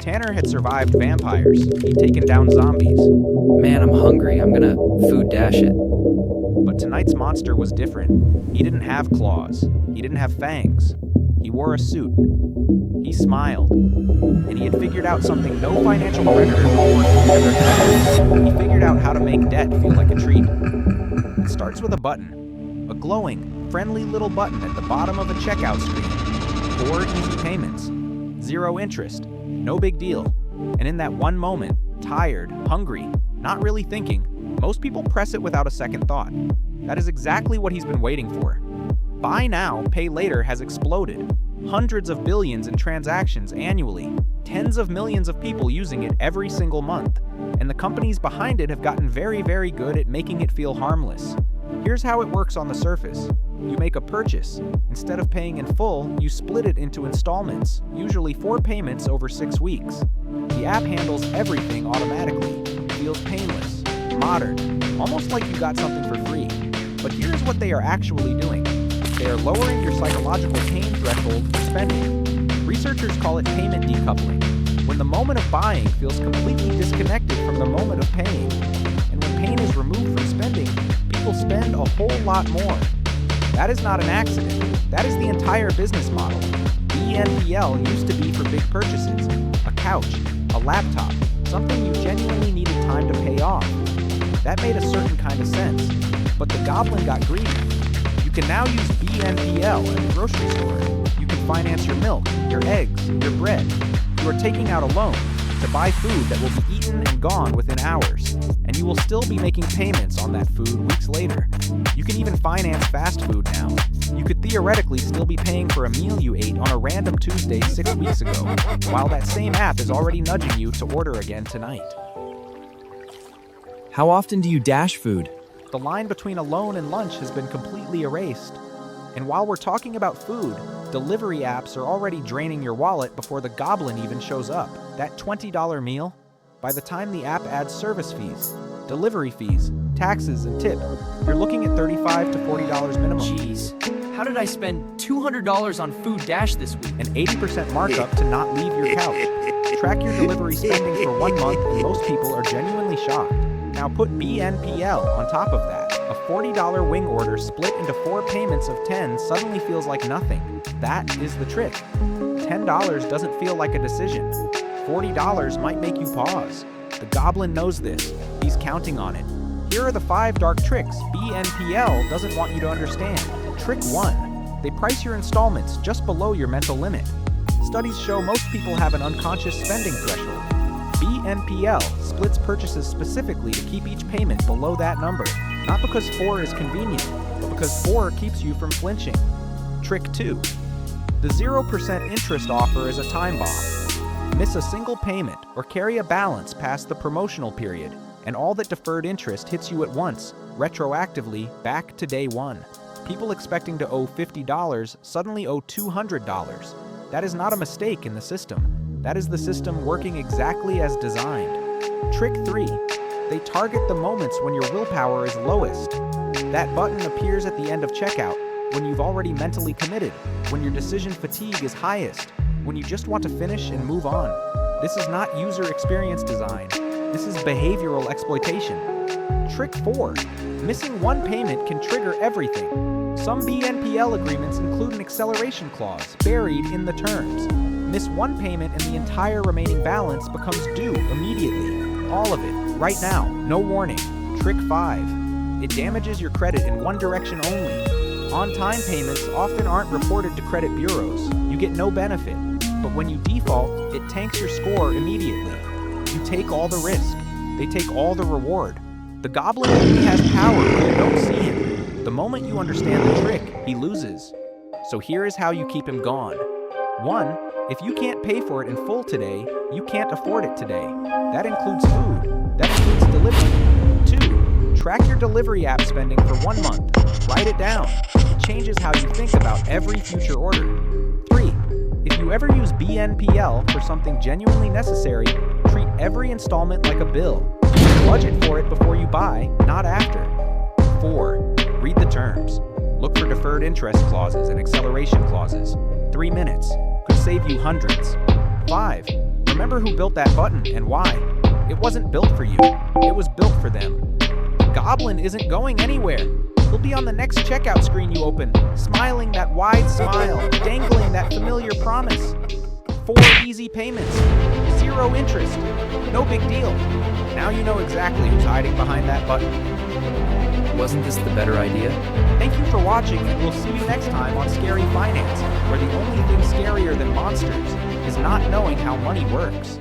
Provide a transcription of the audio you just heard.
Tanner had survived vampires. He'd taken down zombies. Man, I'm hungry. I'm gonna food dash it. But tonight's monster was different. He didn't have claws. He didn't have fangs. He wore a suit. He smiled. And he had figured out something no financial predator before he ever had. He figured out how to make debt feel like a treat. It starts with a button. A glowing, friendly little button at the bottom of a checkout screen. 4 easy payments. 0 interest. No big deal. And in that one moment, tired, hungry, not really thinking, most people press it without a second thought. That is exactly what he's been waiting for. Buy now, pay later has exploded. Hundreds of billions in transactions annually. Tens of millions of people using it every single month. And the companies behind it have gotten very, very good at making it feel harmless. Here's how it works on the surface. You make a purchase. Instead of paying in full, you split it into installments, usually 4 payments over 6 weeks. The app handles everything automatically. Feels painless, modern, almost like you got something for free. But here's what they are actually doing. They are lowering your psychological pain threshold for spending. Researchers call it payment decoupling, when the moment of buying feels completely disconnected from the moment of paying. And when pain is removed from spending, people spend a whole lot more. That is not an accident. That is the entire business model. BNPL used to be for big purchases. A couch, a laptop, something you genuinely needed time to pay off. That made a certain kind of sense. But the Goblin got greedy. You can now use BNPL at the grocery store. You can finance your milk, your eggs, your bread. You are taking out a loan to buy food that will be eaten and gone within hours. And you will still be making payments on that food weeks later. You can even finance fast food now. You could theoretically still be paying for a meal you ate on a random Tuesday 6 weeks ago, while that same app is already nudging you to order again tonight. How often do you dash food? The line between a loan and lunch has been completely erased. And while we're talking about food, delivery apps are already draining your wallet before the Goblin even shows up. That $20 meal, by the time the app adds service fees, delivery fees, taxes, and tip, you're looking at $35 to $40 minimum. Jeez, how did I spend $200 on food dash this week? An 80% markup to not leave your couch. Track your delivery spending for 1 month and most people are genuinely shocked. Now put BNPL on top of that. A $40 wing order split into 4 payments of 10 suddenly feels like nothing. That is the trick. $10 doesn't feel like a decision. $40 might make you pause. The Goblin knows this. He's counting on it. Here are the 5 dark tricks BNPL doesn't want you to understand. Trick 1. They price your installments just below your mental limit. Studies show most people have an unconscious spending threshold. BNPL splits purchases specifically to keep each payment below that number. Not because 4 is convenient, but because 4 keeps you from flinching. Trick 2. The 0% interest offer is a time bomb. Miss a single payment or carry a balance past the promotional period, and all that deferred interest hits you at once, retroactively back to day 1. People expecting to owe $50 suddenly owe $200. That is not a mistake in the system. That is the system working exactly as designed. Trick 3. They target the moments when your willpower is lowest. That button appears at the end of checkout, when you've already mentally committed, when your decision fatigue is highest, when you just want to finish and move on. This is not user experience design. This is behavioral exploitation. Trick 4. Missing 1 payment can trigger everything. Some BNPL agreements include an acceleration clause buried in the terms. Miss 1 payment and the entire remaining balance becomes due immediately. All of it, right now, no warning. Trick 5. It damages your credit in one direction only. On-time payments often aren't reported to credit bureaus. You get no benefit. But when you default, it tanks your score immediately. You take all the risk. They take all the reward. The Goblin only has power when you don't see him. The moment you understand the trick, he loses. So here is how you keep him gone. 1. If you can't pay for it in full today, you can't afford it today. That includes food. That includes delivery. 2. Track your delivery app spending for 1 month. Write it down. It changes how you think about every future order. 3. If you ever use BNPL for something genuinely necessary, treat every installment like a bill. Budget for it before you buy, not after. 4. Read the terms. Look for deferred interest clauses and acceleration clauses. 3 minutes. Could save you hundreds. 5. Remember who built that button and why. It wasn't built for you. It was built for them. The Goblin isn't going anywhere. He'll be on the next checkout screen you open, smiling that wide smile, dangling that familiar promise. 4 easy payments, 0 interest, no big deal. Now you know exactly who's hiding behind that button. Wasn't this the better idea? Thank you for watching, and we'll see you next time on Scary Finance, where the only thing scarier than monsters is not knowing how money works.